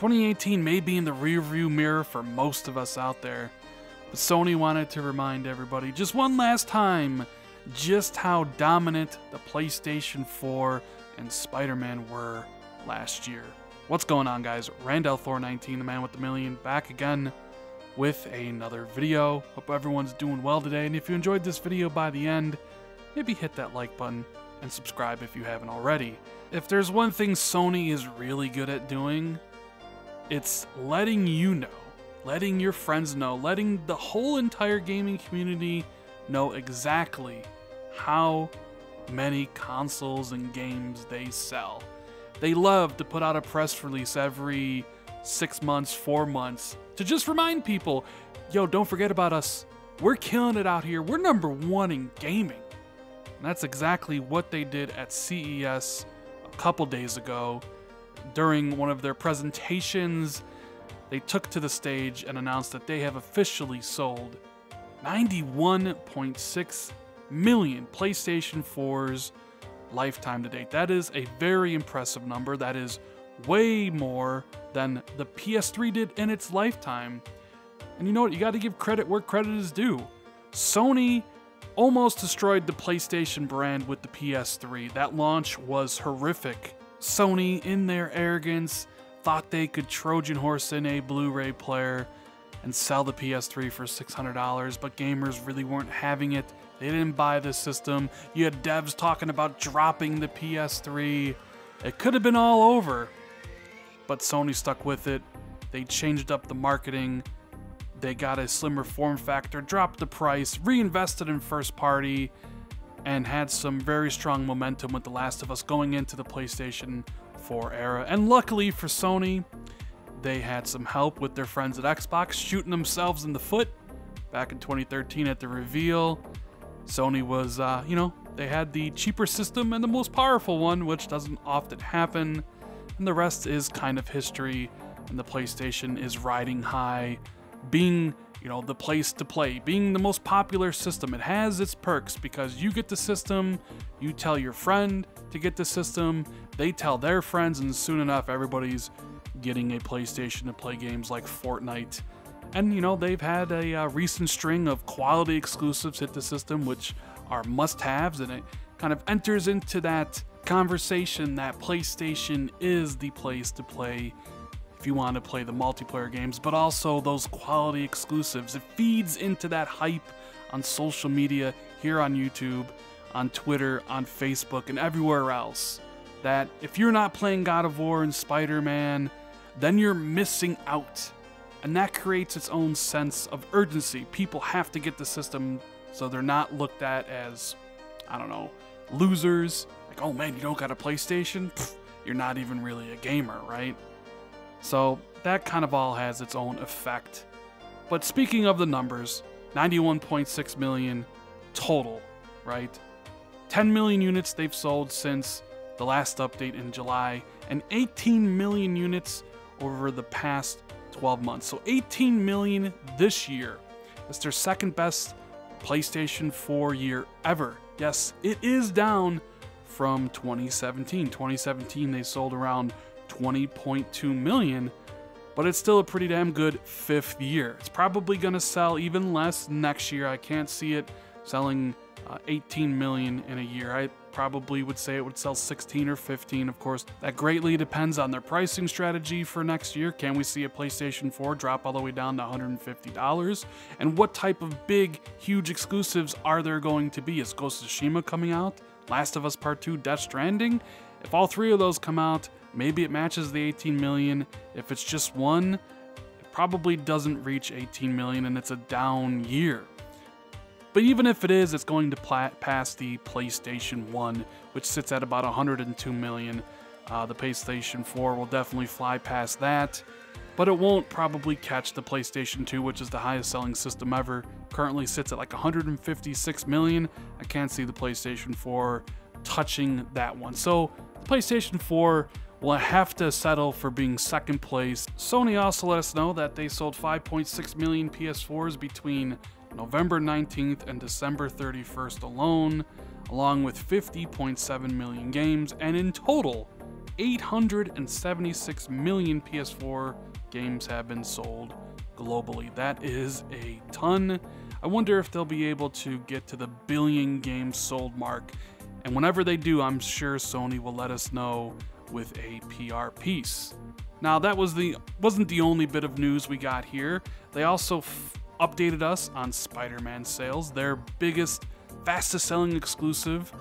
2018 may be in the rearview mirror for most of us out there, but Sony wanted to remind everybody just one last time just how dominant the PlayStation 4 and Spider-Man were last year. What's going on, guys? Randall Thor 19, the man with the million, back again with another video. Hope everyone's doing well today, and if you enjoyed this video by the end, maybe hit that like button and subscribe if you haven't already. If there's one thing Sony is really good at doing, it's letting you know, letting your friends know, letting the whole entire gaming community know exactly how many consoles and games they sell. They love to put out a press release every 6 months, 4 months, to just remind people, yo, don't forget about us. We're killing it out here. We're #1 in gaming. And that's exactly what they did at CES a couple days ago. During one of their presentations, they took to the stage and announced that they have officially sold 91.6 million PlayStation 4s lifetime to date. That is a very impressive number. That is way more than the PS3 did in its lifetime. And you know what? You got to give credit where credit is due. Sony almost destroyed the PlayStation brand with the PS3. That launch was horrific. Sony, in their arrogance, thought they could Trojan horse in a Blu-ray player and sell the PS3 for $600, but gamers really weren't having it. They didn't buy the system. You had devs talking about dropping the PS3. It could have been all over, but Sony stuck with it. They changed up the marketing. They got a slimmer form factor, dropped the price, reinvested in first party, and had some very strong momentum with The Last of Us going into the PlayStation 4 era. And luckily for Sony, they had some help with their friends at Xbox shooting themselves in the foot back in 2013 at the reveal. Sony was, they had the cheaper system and the most powerful one, which doesn't often happen. And the rest is kind of history, and the PlayStation is riding high, being the place to play, being the most popular system. It has its perks because you get the system, you tell your friend to get the system, they tell their friends, and soon enough everybody's getting a PlayStation to play games like Fortnite. And they've had a recent string of quality exclusives hit the system, which are must-haves, and it kind of enters into that conversation that PlayStation is the place to play if you want to play the multiplayer games, but also those quality exclusives. It feeds into that hype on social media, here on YouTube, on Twitter, on Facebook, and everywhere else, that if you're not playing God of War and Spider-Man, then you're missing out. And that creates its own sense of urgency. People have to get the system so they're not looked at as, losers. Like, oh man, you don't got a PlayStation? Pfft, you're not even really a gamer, right? So that kind of all has its own effect. But speaking of the numbers, 91.6 million total, right? 10 million units they've sold since the last update in July, and 18 million units over the past 12 months. So 18 million this year. It's their second best PlayStation 4 year ever. Yes, it is down from 2017. 2017 they sold around 20.2 million, but it's still a pretty damn good 5th year. It's probably going to sell even less next year. I can't see it selling 18 million in a year. I probably would say it would sell 16 or 15. Of course, that greatly depends on their pricing strategy for next year. Can we see a PlayStation 4 drop all the way down to $150? And what type of big, huge exclusives are there going to be? Is Ghost of Tsushima coming out? Last of Us Part 2, Death Stranding? If all 3 of those come out, maybe it matches the 18 million. If it's just one, it probably doesn't reach 18 million, and it's a down year. But even if it is, it's going to pass the PlayStation 1, which sits at about 102 million. The PlayStation 4 will definitely fly past that, but it won't probably catch the PlayStation 2, which is the highest selling system ever. Currently sits at like 156 million. I can't see the PlayStation 4 touching that one. So the PlayStation 4 will have to settle for being second place. Sony also let us know that they sold 5.6 million PS4s between November 19th and December 31st alone, along with 50.7 million games, and in total, 876 million PS4 games have been sold globally. That is a ton. I wonder if they'll be able to get to the billion games sold mark. And whenever they do, I'm sure Sony will let us know with a PR piece. Now, that wasn't the only bit of news we got here. They also updated us on Spider-Man sales, their biggest, fastest selling exclusive.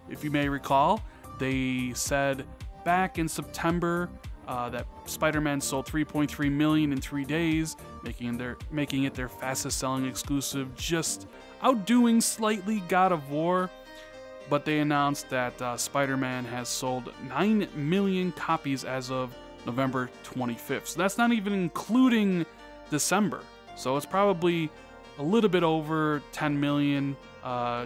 If you may recall, they said back in September that Spider-Man sold 3.3 million in 3 days, making it their fastest selling exclusive, just outdoing slightly God of War. But they announced that Spider-Man has sold 9 million copies as of November 25th. So that's not even including December. So it's probably a little bit over 10 million,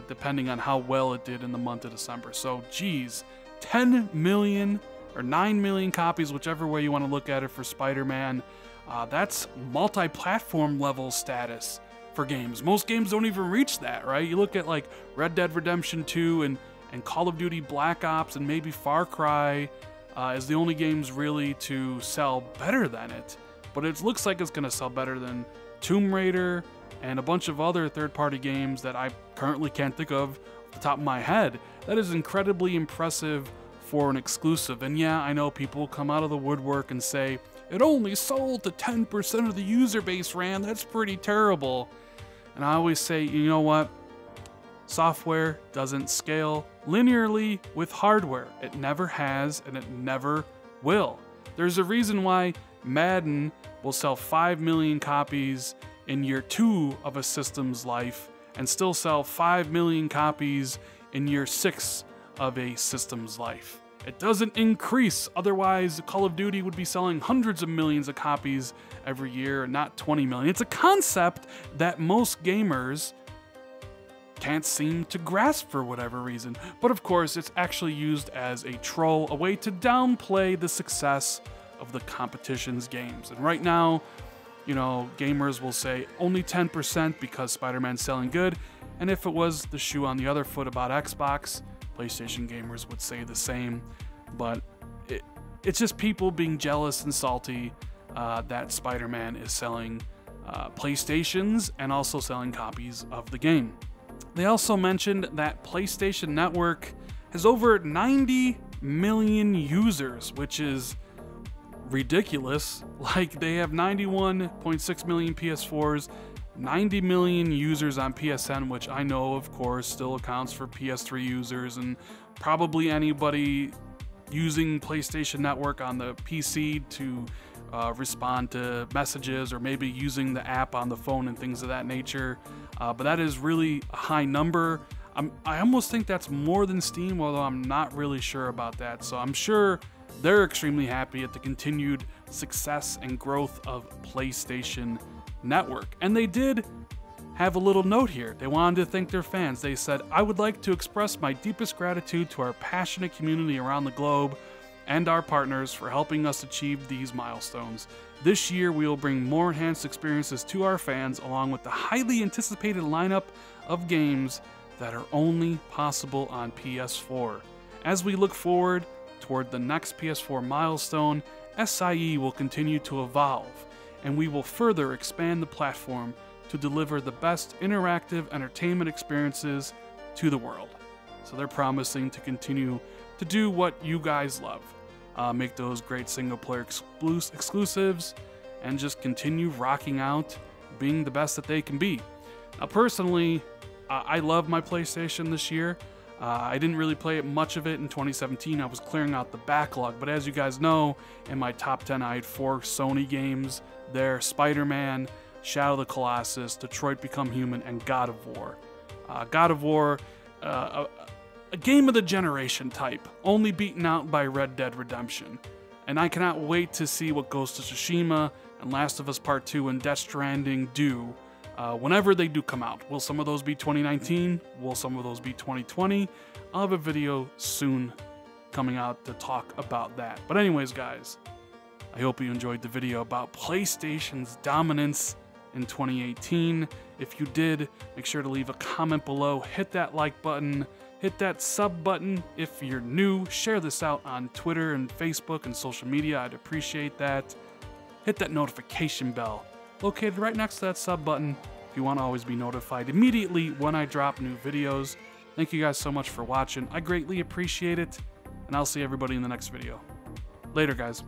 depending on how well it did in the month of December. So, geez, 10 million or 9 million copies, whichever way you want to look at it, for Spider-Man. That's multi-platform level status for games. Most games don't even reach that, right? You look at like Red Dead Redemption 2 and Call of Duty Black Ops and maybe Far Cry is the only games really to sell better than it. But it looks like it's going to sell better than Tomb Raider and a bunch of other third-party games that I currently can't think of off the top of my head. That is incredibly impressive for an exclusive. And yeah, I know people come out of the woodwork and say, it only sold to 10% of the user base, Rand. That's pretty terrible. And I always say, you know what? Software doesn't scale linearly with hardware. It never has, and it never will. There's a reason why Madden will sell 5 million copies in year 2 of a system's life and still sell 5 million copies in year 6 of a system's life. It doesn't increase, otherwise Call of Duty would be selling hundreds of millions of copies every year, not 20 million. It's a concept that most gamers can't seem to grasp for whatever reason. But of course, it's actually used as a troll, a way to downplay the success of the competition's games. And right now, you know, gamers will say only 10% because Spider-Man's selling good. And if it was the shoe on the other foot about Xbox, PlayStation gamers would say the same. But it's just people being jealous and salty that Spider-Man is selling PlayStations and also selling copies of the game. They also mentioned that PlayStation Network has over 90 million users, which is ridiculous. Like, they have 91.6 million PS4s, 90 million users on PSN, which I know, of course, still accounts for PS3 users, and probably anybody using PlayStation Network on the PC to respond to messages, or maybe using the app on the phone and things of that nature. But that is really a high number. I almost think that's more than Steam, although I'm not really sure about that. So I'm sure they're extremely happy at the continued success and growth of PlayStation Network. And they did have a little note here. They wanted to thank their fans. They said, "I would like to express my deepest gratitude to our passionate community around the globe and our partners for helping us achieve these milestones. This year, we will bring more enhanced experiences to our fans, along with the highly anticipated lineup of games that are only possible on PS4. As we look forward toward the next PS4 milestone, SIE will continue to evolve, and we will further expand the platform to deliver the best interactive entertainment experiences to the world." So they're promising to continue to do what you guys love. Make those great single-player exclusives, and just continue rocking out, being the best that they can be. Now, personally, I love my PlayStation this year. I didn't really play much of it in 2017. I was clearing out the backlog, but as you guys know, in my top 10, I had 4 Sony games there: Spider-Man, Shadow of the Colossus, Detroit Become Human, and God of War. God of War, a game of the generation type, only beaten out by Red Dead Redemption. And I cannot wait to see what Ghost of Tsushima and Last of Us Part 2 and Death Stranding do whenever they do come out. Will some of those be 2019? Will some of those be 2020? I'll have a video soon coming out to talk about that. But anyways, guys, I hope you enjoyed the video about PlayStation's dominance in 2018. If you did, make sure to leave a comment below, hit that like button, hit that sub button. If you're new, share this out on Twitter and Facebook and social media. I'd appreciate that. Hit that notification bell located right next to that sub button if you want to always be notified immediately when I drop new videos. Thank you guys so much for watching. I greatly appreciate it, and I'll see everybody in the next video. Later, guys.